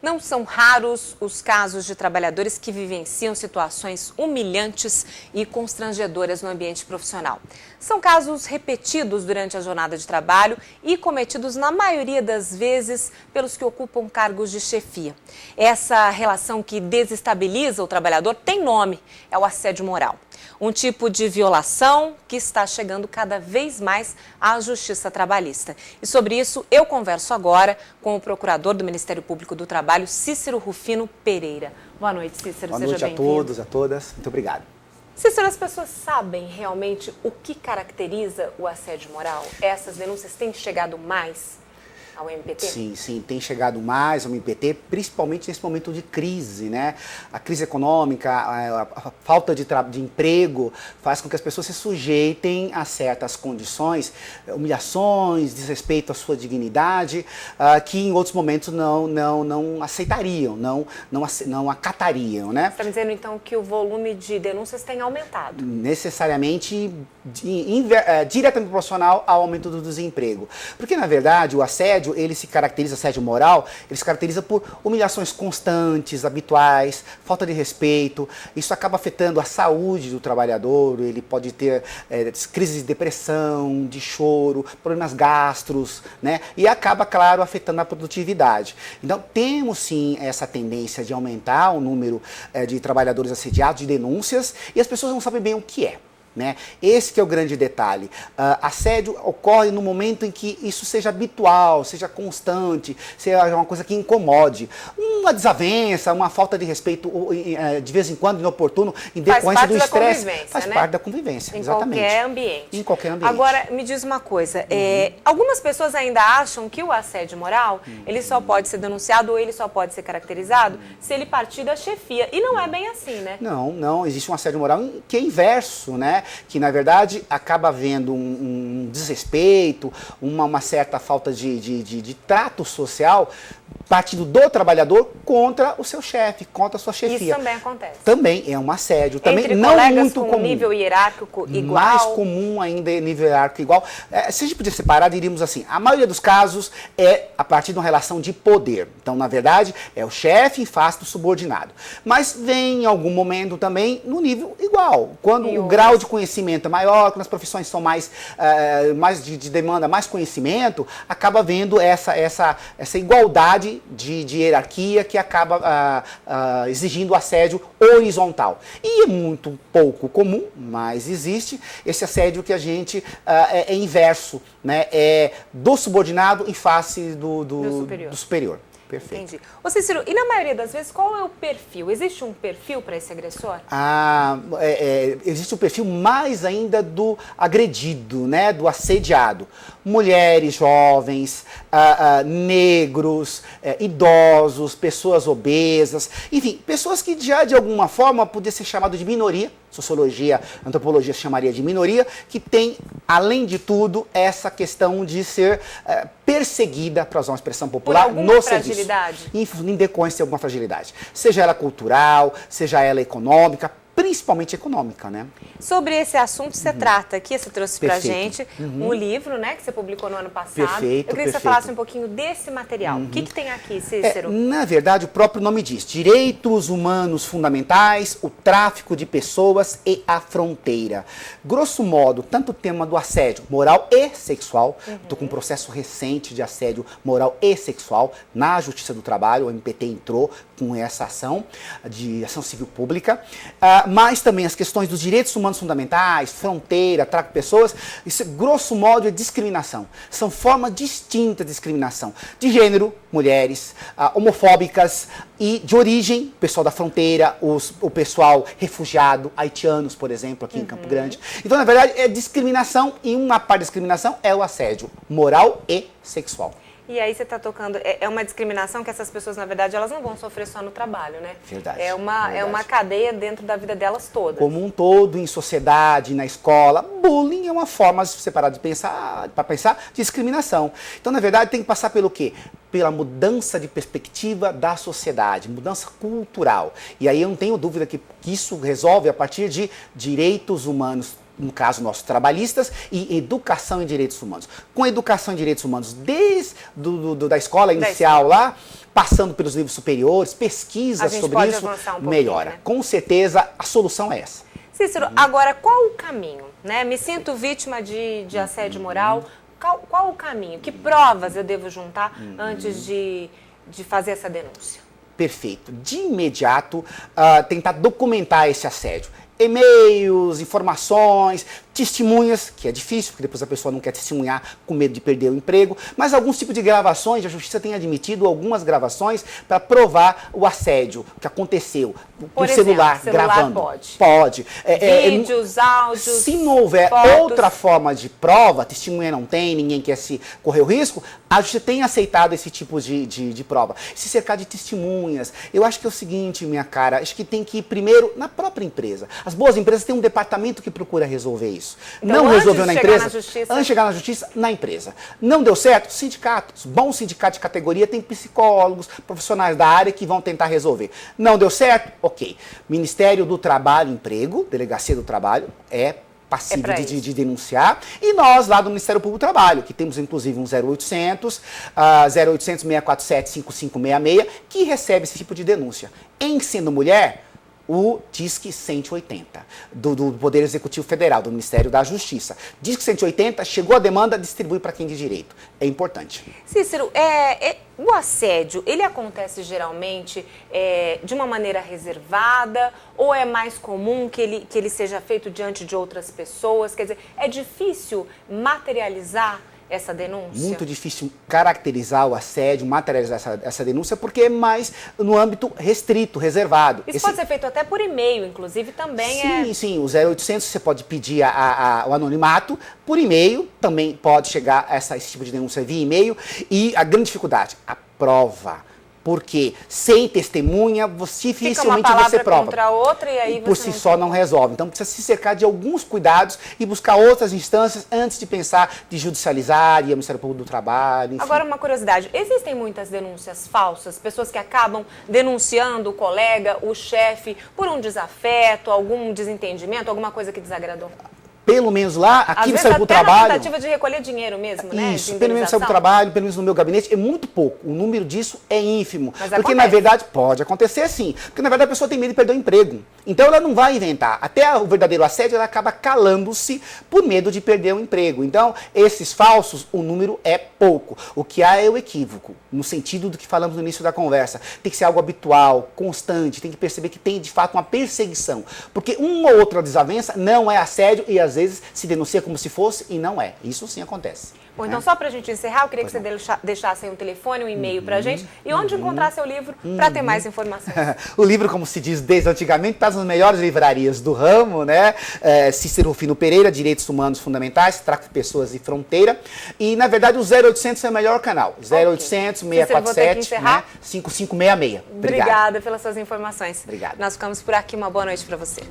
Não são raros os casos de trabalhadores que vivenciam situações humilhantes e constrangedoras no ambiente profissional. São casos repetidos durante a jornada de trabalho e cometidos, na maioria das vezes, pelos que ocupam cargos de chefia. Essa relação que desestabiliza o trabalhador tem nome, é o assédio moral. Um tipo de violação que está chegando cada vez mais à Justiça Trabalhista. E sobre isso eu converso agora com o procurador do Ministério Público do Trabalho, Cícero Rufino Pereira. Boa noite, Cícero. Boa noite a todos, a todas. Muito obrigado. Cícero, as pessoas sabem realmente o que caracteriza o assédio moral? Essas denúncias têm chegado mais ao MPT? Sim, tem chegado mais ao MPT, principalmente nesse momento de crise, né? A crise econômica, a falta de emprego faz com que as pessoas se sujeitem a certas condições, humilhações, desrespeito à sua dignidade, que em outros momentos não aceitariam, não acatariam, né? Você está me dizendo então que o volume de denúncias tem aumentado? Necessariamente diretamente proporcional ao aumento do desemprego. Porque, na verdade, o assédio, assédio moral, ele se caracteriza por humilhações constantes, habituais, falta de respeito. Isso acaba afetando a saúde do trabalhador, ele pode ter crises de depressão, de choro, problemas gastros, né? E acaba, claro, afetando a produtividade. Então, temos sim essa tendência de aumentar o número de trabalhadores assediados, de denúncias, e as pessoas não sabem bem o que é. Né? Esse que é o grande detalhe. Assédio ocorre no momento em que isso seja habitual, seja constante, seja uma coisa que incomode. Uma desavença, uma falta de respeito, de vez em quando, inoportuno, em decorrência do estresse. Faz parte da convivência, exatamente. Em qualquer ambiente. Agora, me diz uma coisa. Algumas pessoas ainda acham que o assédio moral, ele só pode ser denunciado ou ele só pode ser caracterizado se ele partir da chefia. E não é bem assim, né? Não. Existe um assédio moral que é inverso, né? Que, na verdade, acaba havendo um desrespeito, uma certa falta de trato social partindo do trabalhador contra o seu chefe, contra a sua chefia. Isso também acontece. Também é um assédio. Também Entre não colegas muito com comum. Nível hierárquico igual. Mais comum ainda é nível hierárquico igual. Se a gente pudesse separar, diríamos assim, a maioria dos casos é a partir de uma relação de poder. Então, na verdade, é o chefe em face do subordinado. Mas vem em algum momento também no nível igual. Quando o grau de conhecimento é maior, quando as profissões são mais de demanda, mais conhecimento, acaba havendo essa igualdade de hierarquia que acaba exigindo o assédio horizontal. E é muito pouco comum, mas existe esse assédio que a gente é inverso, né? É do subordinado em face do superior. Perfeito. Entendi. Ô Cícero, e na maioria das vezes, qual é o perfil? Existe um perfil para esse agressor? Existe um perfil mais ainda do agredido, né? Do assediado. Mulheres jovens, negros, idosos, pessoas obesas, enfim, pessoas que já de alguma forma podem ser chamadas de minoria, sociologia, antropologia chamaria de minoria, que tem, além de tudo, essa questão de ser perseguida, para usar uma expressão popular, no serviço. Em decorrência de alguma fragilidade. Seja ela cultural, seja ela econômica, principalmente econômica, né? Sobre esse assunto você trata aqui, você trouxe pra gente um livro, né, que você publicou no ano passado. Perfeito, Eu queria que você falasse um pouquinho desse material. O que tem aqui, Cícero? Na verdade, o próprio nome diz, Direitos Humanos Fundamentais, o Tráfico de Pessoas e a Fronteira. Grosso modo, tanto o tema do assédio moral e sexual, estou com um processo recente de assédio moral e sexual na Justiça do Trabalho, o MPT entrou com essa ação, de ação civil pública, mas também as questões dos direitos humanos fundamentais, fronteira, tráfico de pessoas, isso, grosso modo, é discriminação. São formas distintas de discriminação. De gênero, mulheres, homofóbicas e de origem, pessoal da fronteira, o pessoal refugiado, haitianos, por exemplo, aqui em Campo Grande. Então, na verdade, é discriminação e uma parte da discriminação é o assédio moral e sexual. E aí você está tocando, é uma discriminação que essas pessoas, na verdade, elas não vão sofrer só no trabalho, né? Verdade. É uma cadeia dentro da vida delas todas. Como um todo, em sociedade, na escola, bullying é uma forma, se você parar de pensar, para pensar, de discriminação. Então, na verdade, tem que passar pelo quê? Pela mudança de perspectiva da sociedade, mudança cultural. E aí eu não tenho dúvida que isso resolve a partir de direitos humanos no caso nossos trabalhistas, e educação em direitos humanos. Com educação em direitos humanos, desde da escola inicial lá, passando pelos níveis superiores, pesquisas sobre isso, melhora. Né? Com certeza, a solução é essa. Cícero, agora qual o caminho? Né? Me sinto vítima de assédio moral, qual o caminho? Que provas eu devo juntar antes de fazer essa denúncia? Perfeito. De imediato, tentar documentar esse assédio. E-mails, informações, testemunhas, que é difícil, porque depois a pessoa não quer testemunhar com medo de perder o emprego, mas alguns tipos de gravações, a Justiça tem admitido algumas gravações para provar o assédio que aconteceu por celular gravando. Pode. Vídeos, áudios, se não houver fotos. Outra forma de prova, testemunha não tem, ninguém quer se correr o risco, a Justiça tem aceitado esse tipo de prova. Se cercar de testemunhas, eu acho que é o seguinte, minha cara, acho que tem que ir primeiro na própria empresa. As boas empresas têm um departamento que procura resolver isso. Então, não resolveu na empresa, antes de chegar na justiça, na empresa. Não deu certo? Sindicatos. Bons sindicatos de categoria tem psicólogos, profissionais da área que vão tentar resolver. Não deu certo? Ok. Ministério do Trabalho e Emprego, Delegacia do Trabalho, é passível de denunciar. E nós, lá do Ministério Público do Trabalho, que temos inclusive um 0800, 0800 647 5566, que recebe esse tipo de denúncia. Em sendo mulher, o Disque 180, do Poder Executivo Federal, do Ministério da Justiça. Disque 180, chegou a demanda, distribui para quem de direito. É importante. Cícero, o assédio, ele acontece geralmente de uma maneira reservada ou é mais comum que ele seja feito diante de outras pessoas? Quer dizer, é difícil materializar essa denúncia? Muito difícil caracterizar o assédio, materializar essa denúncia, porque é mais no âmbito restrito, reservado. Isso pode ser feito até por e-mail, inclusive, também Sim, o 0800 você pode pedir o anonimato, por e-mail também pode chegar esse tipo de denúncia via e-mail, e a grande dificuldade, a prova. Porque sem testemunha, dificilmente você prova. Contra outra, e aí por si só não resolve. Então precisa se cercar de alguns cuidados e buscar outras instâncias antes de pensar de judicializar e o Ministério Público do Trabalho. Enfim. Agora, uma curiosidade, existem muitas denúncias falsas, pessoas que acabam denunciando o colega, o chefe, por um desafeto, algum desentendimento, alguma coisa que desagradou? Pelo menos lá, aqui no Ministério Público do Trabalho... Às vezes até na tentativa de recolher dinheiro mesmo, né? Isso, pelo menos no Ministério do Trabalho, pelo menos no meu gabinete, é muito pouco. O número disso é ínfimo. Mas porque, acontece. na verdade, pode acontecer sim. Porque, na verdade, a pessoa tem medo de perder o emprego. Então, ela não vai inventar. Até o verdadeiro assédio, ela acaba calando-se por medo de perder o emprego. Então, esses falsos, o número é pouco. O que há é o equívoco, no sentido do que falamos no início da conversa. Tem que ser algo habitual, constante, tem que perceber que tem, de fato, uma perseguição. Porque uma ou outra desavença não é assédio e, às vezes, se denuncia como se fosse e não é. Isso sim acontece. Bom, então só para a gente encerrar, eu queria que você deixasse aí um telefone, um e-mail para a gente e onde encontrar seu livro para ter mais informações. O livro, como se diz desde antigamente, está nas melhores livrarias do ramo, né? Cícero Rufino Pereira, Direitos Humanos Fundamentais, Tráfico de Pessoas e Fronteira. E, na verdade, o 0800 é o melhor canal. 0800 647 né? 5566. Obrigada pelas suas informações. Obrigado. Nós ficamos por aqui. Uma boa noite para você.